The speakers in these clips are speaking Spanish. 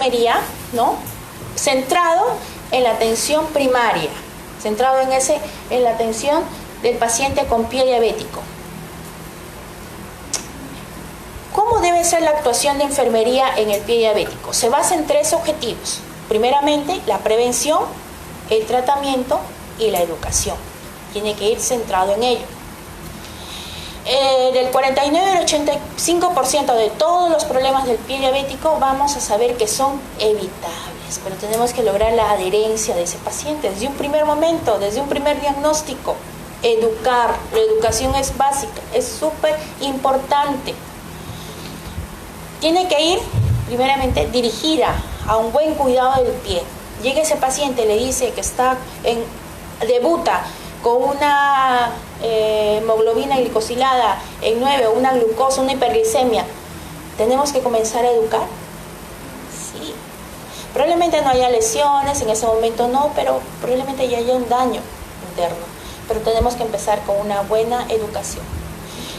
enfermería, ¿no? Centrado en la atención primaria, centrado en la atención del paciente con pie diabético. ¿Cómo debe ser la actuación de enfermería en el pie diabético? Se basa en 3 objetivos. Primeramente, la prevención, el tratamiento y la educación. Tiene que ir centrado en ello. Del 49 al 85% de todos los problemas del pie diabético vamos a saber que son evitables, pero tenemos que lograr la adherencia de ese paciente desde un primer momento, desde un primer diagnóstico. Educar, la educación es básica, es súper importante. Tiene que ir, primeramente, dirigida a un buen cuidado del pie. Llega ese paciente, le dice que debuta con una hemoglobina glicosilada en 9, o una glucosa, una hiperglicemia. ¿Tenemos que comenzar a educar? Sí. Probablemente no haya lesiones, en ese momento no, pero probablemente ya haya un daño interno. Pero tenemos que empezar con una buena educación.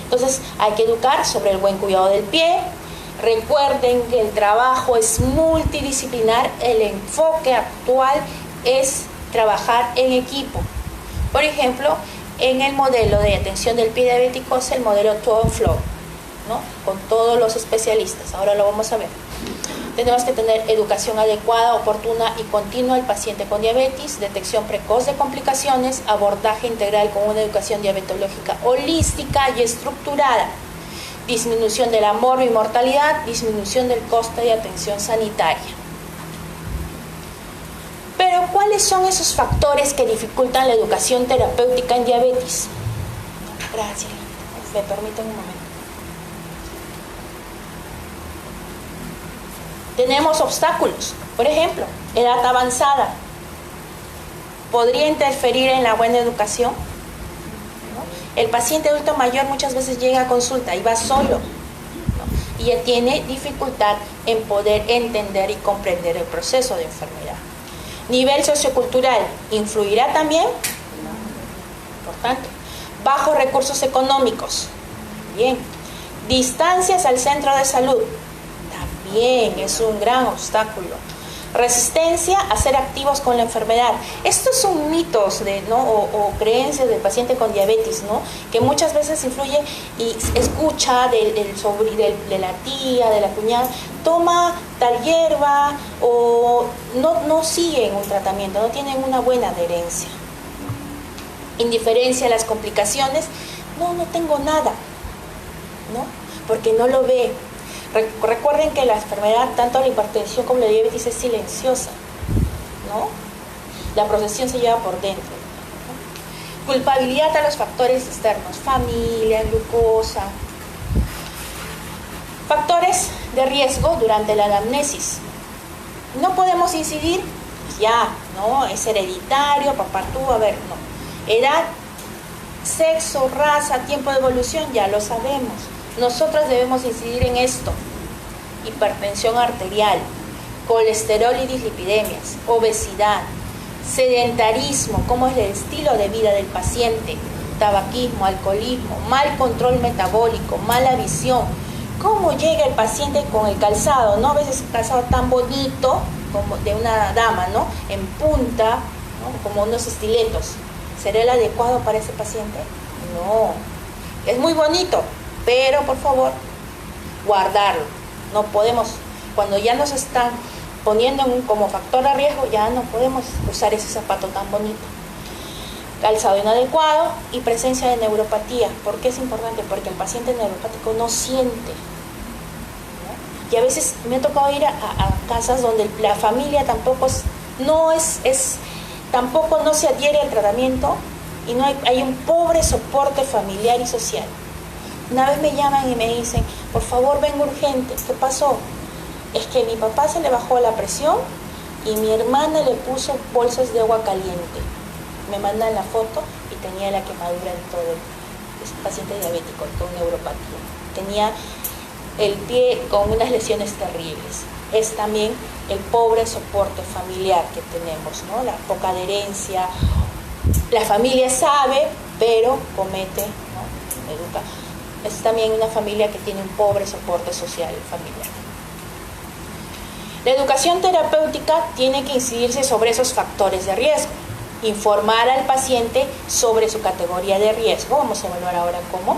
Entonces, hay que educar sobre el buen cuidado del pie. Recuerden que el trabajo es multidisciplinar, el enfoque actual es trabajar en equipo. Por ejemplo, en el modelo de atención del pie diabético es el modelo Toe and Flow, ¿no? Con todos los especialistas, ahora lo vamos a ver. Tenemos que tener educación adecuada, oportuna y continua al paciente con diabetes, detección precoz de complicaciones, abordaje integral con una educación diabetológica holística y estructurada, disminución de la morbimortalidad, disminución del coste de atención sanitaria. Pero, ¿cuáles son esos factores que dificultan la educación terapéutica en diabetes? Gracias. ¿Me permiten un momento? Tenemos obstáculos. Por ejemplo, edad avanzada. ¿Podría interferir en la buena educación? El paciente adulto mayor muchas veces llega a consulta y va solo, ¿no? Y él tiene dificultad en poder entender y comprender el proceso de enfermedad. Nivel sociocultural, ¿influirá también? Importante. Bajos recursos económicos. Bien. Distancias al centro de salud. También es un gran obstáculo. Resistencia a ser activos con la enfermedad. Estos son mitos o creencias del paciente con diabetes, ¿no? Que muchas veces influye y escucha de la tía, de la cuñada, toma tal hierba o no siguen un tratamiento, no tienen una buena adherencia. Indiferencia a las complicaciones. No tengo nada, ¿no? Porque no lo ve. Recuerden que la enfermedad, tanto la hipertensión como la diabetes, es silenciosa, ¿no? La procesión se lleva por dentro, ¿no? Culpabilidad a los factores externos, familia, glucosa. Factores de riesgo durante la anamnesis. No podemos incidir, ya, ¿no? Es hereditario, papá tuvo, no. Edad, sexo, raza, tiempo de evolución, ya lo sabemos. Nosotros debemos incidir en esto: hipertensión arterial, colesterol y dislipidemias, obesidad, sedentarismo, cómo es el estilo de vida del paciente, tabaquismo, alcoholismo, mal control metabólico, mala visión, cómo llega el paciente con el calzado, ¿no? A veces calzado tan bonito como de una dama, ¿no? En punta, ¿no? Como unos estiletos. ¿Será el adecuado para ese paciente? No. Es muy bonito, pero por favor, guardarlo. No podemos, cuando ya nos están poniendo como factor de riesgo, ya no podemos usar ese zapato tan bonito. Calzado inadecuado y presencia de neuropatía. ¿Por qué es importante? Porque el paciente neuropático no siente, ¿no? Y a veces me ha tocado ir a casas donde la familia tampoco tampoco no se adhiere al tratamiento y no hay un pobre soporte familiar y social. Una vez me llaman y me dicen, por favor venga urgente. ¿Qué pasó? Es que mi papá se le bajó la presión y mi hermana le puso bolsas de agua caliente. Me mandan la foto y tenía la quemadura de todo. Es un paciente diabético con neuropatía. Tenía el pie con unas lesiones terribles. Es también el pobre soporte familiar que tenemos, ¿no? La poca adherencia. La familia sabe, pero comete, ¿no? Educa. Es también una familia que tiene un pobre soporte social familiar. La educación terapéutica tiene que incidirse sobre esos factores de riesgo, informar al paciente sobre su categoría de riesgo, vamos a evaluar ahora cómo,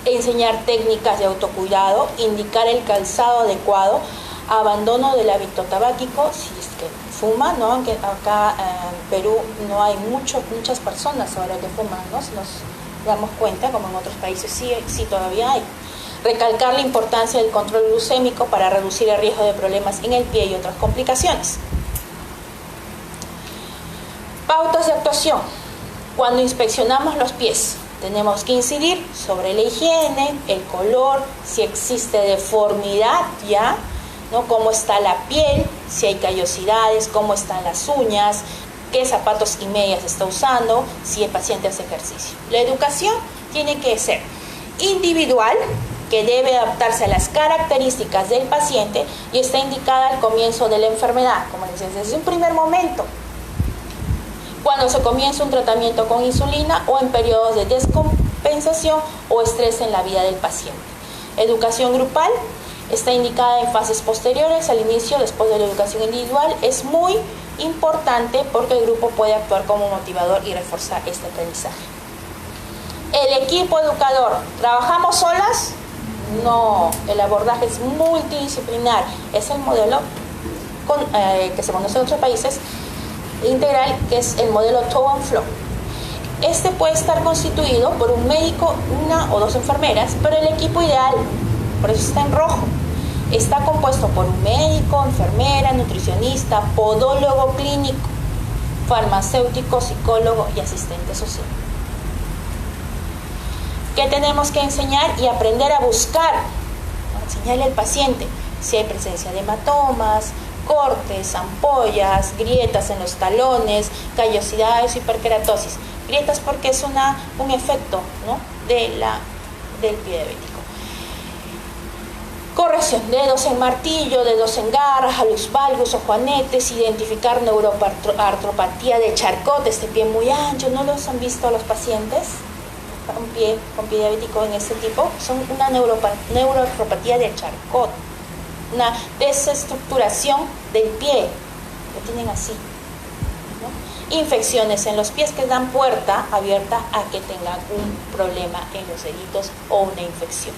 enseñar técnicas de autocuidado, indicar el calzado adecuado, abandono del hábito tabáquico, si es que fuma, ¿no? Aunque acá en Perú no hay muchas personas ahora que fuman, ¿no? Si nos damos cuenta, como en otros países sí todavía hay. Recalcar la importancia del control glucémico para reducir el riesgo de problemas en el pie y otras complicaciones. Pautas de actuación. Cuando inspeccionamos los pies, tenemos que incidir sobre la higiene, el color, si existe deformidad ya, ¿no? Cómo está la piel, si hay callosidades, cómo están las uñas, qué zapatos y medias está usando, si el paciente hace ejercicio. La educación tiene que ser individual, que debe adaptarse a las características del paciente y está indicada al comienzo de la enfermedad, como les decía, desde un primer momento, cuando se comienza un tratamiento con insulina o en periodos de descompensación o estrés en la vida del paciente. Educación grupal está indicada en fases posteriores al inicio, después de la educación individual. Es muy importante porque el grupo puede actuar como motivador y reforzar este aprendizaje. El equipo educador, ¿trabajamos solas? No, el abordaje es multidisciplinar, es el modelo que se conoce en otros países, integral, que es el modelo Toe and Flow. Este puede estar constituido por un médico, una o dos enfermeras, pero el equipo ideal, por eso está en rojo, está compuesto por un médico, enfermera, nutricionista, podólogo clínico, farmacéutico, psicólogo y asistente social. ¿Qué tenemos que enseñar y aprender a buscar? Enseñarle al paciente si hay presencia de hematomas, cortes, ampollas, grietas en los talones, callosidades, hiperkeratosis. Grietas porque es un efecto, ¿no? del pie diabético. Corrección, dedos en martillo, dedos en garras, hallux valgus o juanetes, identificar neuroartropatía de Charcot, este pie muy ancho. ¿No los han visto los pacientes? Un pie con pie diabético en este tipo, son una neuroartropatía de Charcot, una desestructuración del pie, lo tienen así, ¿no? Infecciones en los pies que dan puerta abierta a que tengan un problema en los deditos o una infección.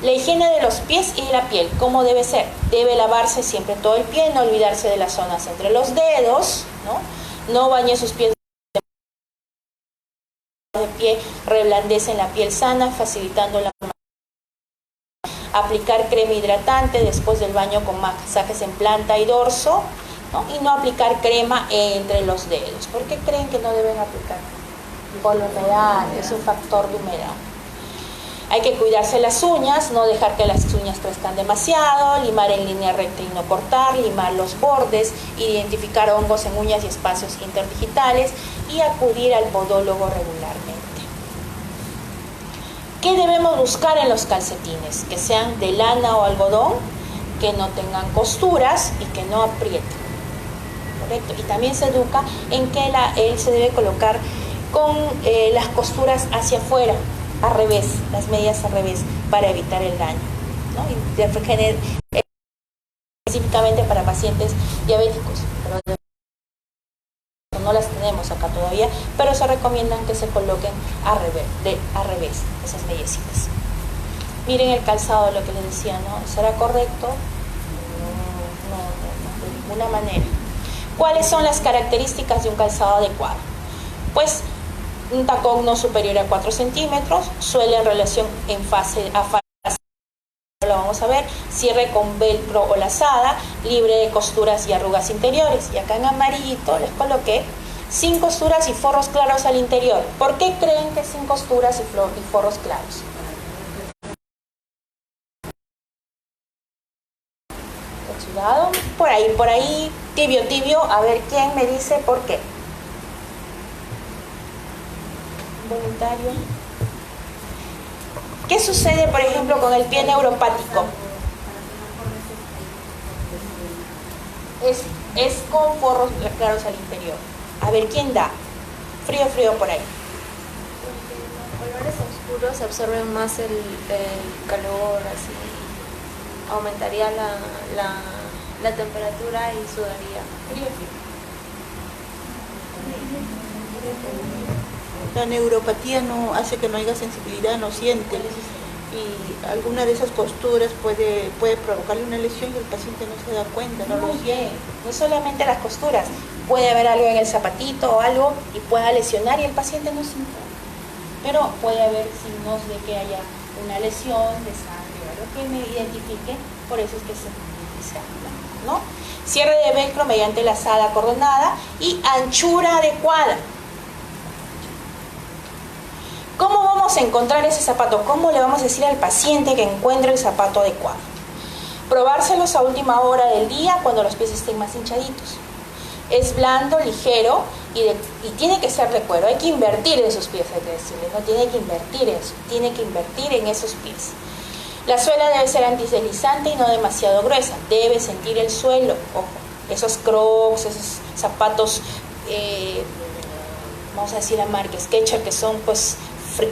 La higiene de los pies y de la piel, ¿cómo debe ser? Debe lavarse siempre todo el pie, no olvidarse de las zonas entre los dedos, no bañe sus pies de pie, reblandecen la piel sana, facilitando la aplicar crema hidratante después del baño con masajes en planta y dorso, ¿no? Y no aplicar crema entre los dedos. ¿Por qué creen que no deben aplicar? Por la humedad, es un factor de humedad. Hay que cuidarse las uñas, no dejar que las uñas crezcan demasiado, limar en línea recta y no cortar, limar los bordes, identificar hongos en uñas y espacios interdigitales y acudir al podólogo regularmente. ¿Qué debemos buscar en los calcetines? Que sean de lana o algodón, que no tengan costuras y que no aprieten. ¿Correcto? Y también se educa en que él se debe colocar con las costuras hacia afuera, al revés, las medias al revés, para evitar el daño, ¿no? Y específicamente para pacientes diabéticos, pero no las tenemos acá todavía, pero se recomiendan que se coloquen al revés esas mediecitas. Miren el calzado, lo que les decía, ¿no? ¿Será correcto? No, de ninguna manera. ¿Cuáles son las características de un calzado adecuado? Pues un tacón no superior a 4 centímetros, suele en relación en fase a fase, lo vamos a ver, cierre con velcro o lazada, libre de costuras y arrugas interiores. Y acá en amarillito les coloqué sin costuras y forros claros al interior. ¿Por qué creen que sin costuras y forros claros? Por ahí, tibio, a ver quién me dice por qué. Voluntario. ¿Qué sucede, por ejemplo, con el pie neuropático? Es con forros claros al interior. A ver, ¿quién da? Frío por ahí. Porque los colores oscuros absorben más el calor, así. aumentaría la temperatura y sudaría. La neuropatía no hace que no haya sensibilidad, no siente, y alguna de esas posturas puede provocarle una lesión y el paciente no se da cuenta, no lo siente. No solamente las costuras, puede haber algo en el zapatito o algo y pueda lesionar y el paciente no siente. Pero puede haber signos de que haya una lesión de sangre o algo que me identifique, por eso es que se habla, ¿no? Cierre de velcro mediante lazada acordonada y anchura adecuada. ¿Cómo vamos a encontrar ese zapato? ¿Cómo le vamos a decir al paciente que encuentre el zapato adecuado? Probárselos a última hora del día cuando los pies estén más hinchaditos. Es blando, ligero y tiene que ser de cuero. Hay que invertir en sus pies, hay que decirle. No tiene que invertir en eso, tiene que invertir en esos pies. La suela debe ser antideslizante y no demasiado gruesa. Debe sentir el suelo. Ojo, esos crocs, esos zapatos, vamos a decir la marca Skechers, que son pues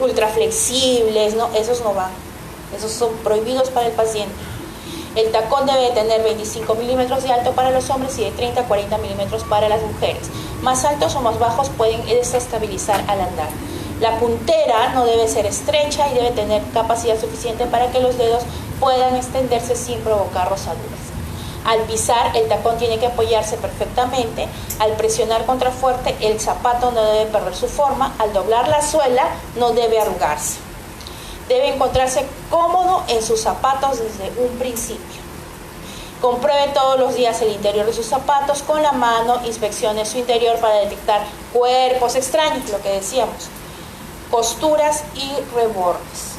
ultra flexibles, ¿no? Esos no van. Esos son prohibidos para el paciente. El tacón debe tener 25 milímetros de alto para los hombres y de 30 a 40 milímetros para las mujeres. Más altos o más bajos pueden desestabilizar al andar. La puntera no debe ser estrecha y debe tener capacidad suficiente para que los dedos puedan extenderse sin provocar rozaduras. Al pisar, el tacón tiene que apoyarse perfectamente. Al presionar contra fuerte, el zapato no debe perder su forma. Al doblar la suela, no debe arrugarse. Debe encontrarse cómodo en sus zapatos desde un principio. Compruebe todos los días el interior de sus zapatos con la mano, inspeccione su interior para detectar cuerpos extraños, lo que decíamos, costuras y rebordes.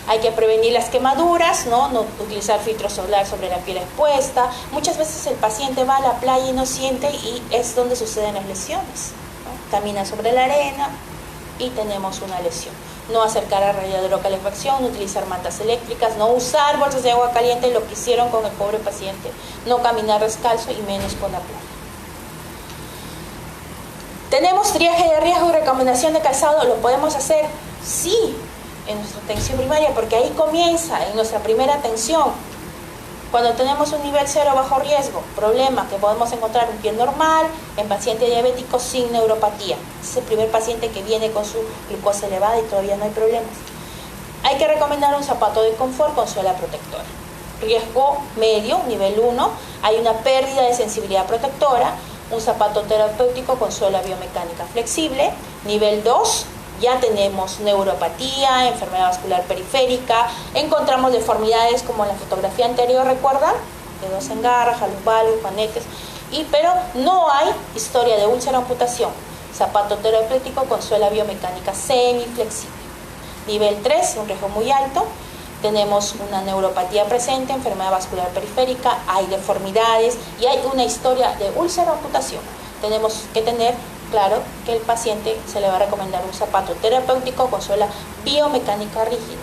Hay que prevenir las quemaduras, no utilizar filtro solar sobre la piel expuesta. Muchas veces el paciente va a la playa y no siente y es donde suceden las lesiones, ¿no? Camina sobre la arena y tenemos una lesión. No acercar a radiador o calefacción, no utilizar mantas eléctricas, no usar bolsas de agua caliente, lo que hicieron con el pobre paciente, no caminar descalzo y menos con la playa. ¿Tenemos triaje de riesgo y recomendación de calzado? ¿Lo podemos hacer? Sí, en nuestra atención primaria, porque ahí comienza, en nuestra primera atención. Cuando tenemos un nivel 0 bajo riesgo, problema que podemos encontrar un pie normal en paciente diabético sin neuropatía. Es el primer paciente que viene con su glucosa elevada y todavía no hay problemas. Hay que recomendar un zapato de confort con suela protectora. Riesgo medio, nivel 1, hay una pérdida de sensibilidad protectora. Un zapato terapéutico con suela biomecánica flexible. Nivel 2, ya tenemos neuropatía, enfermedad vascular periférica, encontramos deformidades como en la fotografía anterior, ¿recuerdan? Dedos en garras, jalus valgus, juanetes, pero no hay historia de úlcera o amputación. Zapato terapéutico con suela biomecánica semiflexible. Nivel 3, un riesgo muy alto. Tenemos una neuropatía presente, enfermedad vascular periférica, hay deformidades y hay una historia de úlcera o amputación. Tenemos que tener claro que el paciente se le va a recomendar un zapato terapéutico con suela biomecánica rígida.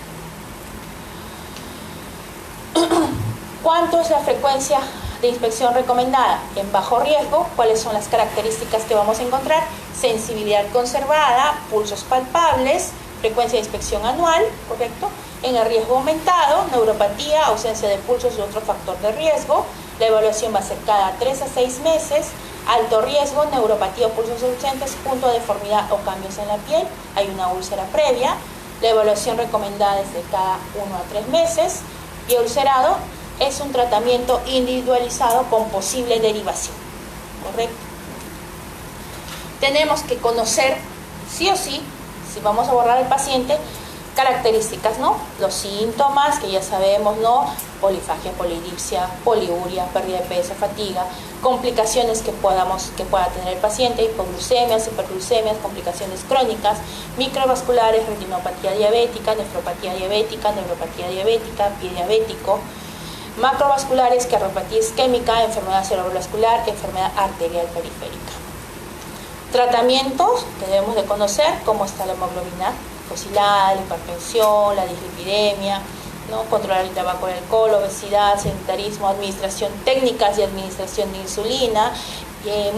¿Cuánto es la frecuencia de inspección recomendada? En bajo riesgo, ¿cuáles son las características que vamos a encontrar? Sensibilidad conservada, pulsos palpables, frecuencia de inspección anual, ¿correcto? En el riesgo aumentado, neuropatía, ausencia de pulsos y otro factor de riesgo. La evaluación va a ser cada 3 a 6 meses. Alto riesgo, neuropatía o pulsos ausentes, punto de deformidad o cambios en la piel. Hay una úlcera previa. La evaluación recomendada es de cada 1 a 3 meses. Y ulcerado es un tratamiento individualizado con posible derivación. ¿Correcto? Tenemos que conocer, sí o sí, si vamos a abordar al paciente, características, ¿no? Los síntomas que ya sabemos, ¿no? Polifagia, polidipsia, poliuria, pérdida de peso, fatiga, complicaciones que pueda tener el paciente, hipoglucemias, hiperglucemias, complicaciones crónicas, microvasculares, retinopatía diabética, nefropatía diabética, neuropatía diabética, pie diabético, macrovasculares, cardiopatía isquémica, enfermedad cerebrovascular, enfermedad arterial periférica. Tratamientos que debemos de conocer, cómo está la hemoglobina glucosilada, la hipertensión, la dislipidemia, ¿no? Controlar el tabaco y el alcohol, obesidad, sedentarismo, administración, técnicas de administración de insulina.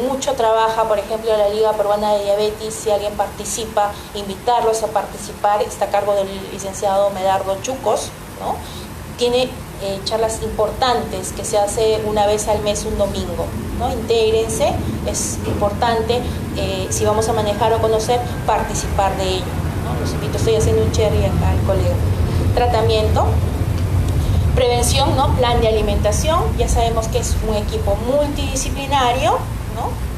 Mucho trabaja, por ejemplo, la Liga Peruana de Diabetes. Si alguien participa, invitarlos a participar. Está a cargo del licenciado Medardo Chucos, ¿no? tiene charlas importantes que se hace una vez al mes, un domingo, ¿no? Intégrense, es importante, si vamos a manejar o conocer, participar de ello, ¿no? Los invito, estoy haciendo un cherry acá al colega. Tratamiento, prevención, ¿no? Plan de alimentación, ya sabemos que es un equipo multidisciplinario, ¿no?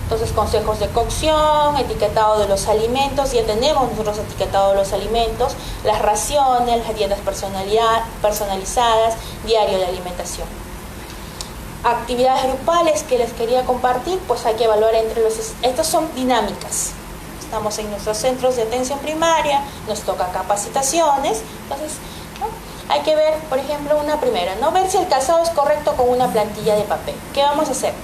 Entonces, consejos de cocción, etiquetado de los alimentos, ya tenemos nosotros etiquetado los alimentos, las raciones, las dietas personalizadas, diario de alimentación. Actividades grupales que les quería compartir, pues hay que evaluar entre los... Estas son dinámicas. Estamos en nuestros centros de atención primaria, nos toca capacitaciones, entonces, ¿no? Hay que ver, por ejemplo, una primera, ¿no? Ver si el calzado es correcto con una plantilla de papel. ¿Qué vamos a hacer?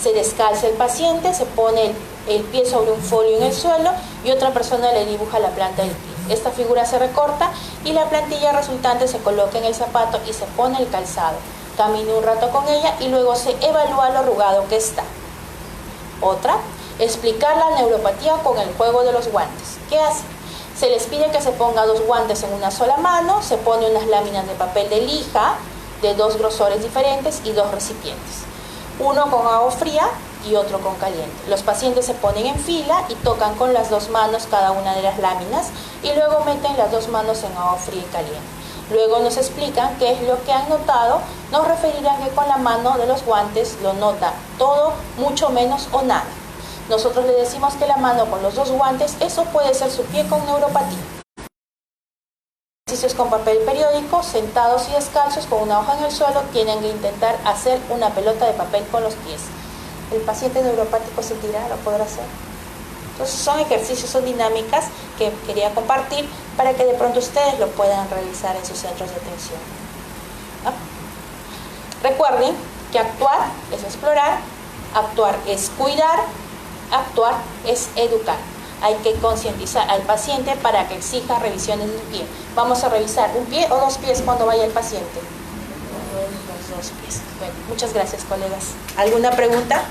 Se descalza el paciente, se pone el pie sobre un folio en el suelo y otra persona le dibuja la planta del pie. Esta figura se recorta y la plantilla resultante se coloca en el zapato y se pone el calzado. Camina un rato con ella y luego se evalúa lo arrugado que está. Otra, explicar la neuropatía con el juego de los guantes. ¿Qué hace? Se les pide que se ponga 2 guantes en una sola mano, se pone unas láminas de papel de lija de 2 grosores diferentes y 2 recipientes. Uno con agua fría y otro con caliente. Los pacientes se ponen en fila y tocan con las 2 manos cada una de las láminas y luego meten las 2 manos en agua fría y caliente. Luego nos explican qué es lo que han notado, nos referirán que con la mano de los guantes lo nota todo, mucho menos o nada. Nosotros le decimos que la mano con los 2 guantes, eso puede ser su pie con neuropatía. Ejercicios con papel periódico, sentados y descalzos con una hoja en el suelo, tienen que intentar hacer una pelota de papel con los pies. ¿El paciente neuropático sentirá? ¿Lo podrá hacer? Entonces son ejercicios, son dinámicas que quería compartir para que de pronto ustedes lo puedan realizar en sus centros de atención, ¿no? Recuerden que actuar es explorar, actuar es cuidar, actuar es educar. Hay que concientizar al paciente para que exija revisiones del pie. Vamos a revisar un pie o 2 pies cuando vaya el paciente. Los 2 pies. Bueno, muchas gracias, colegas. ¿Alguna pregunta?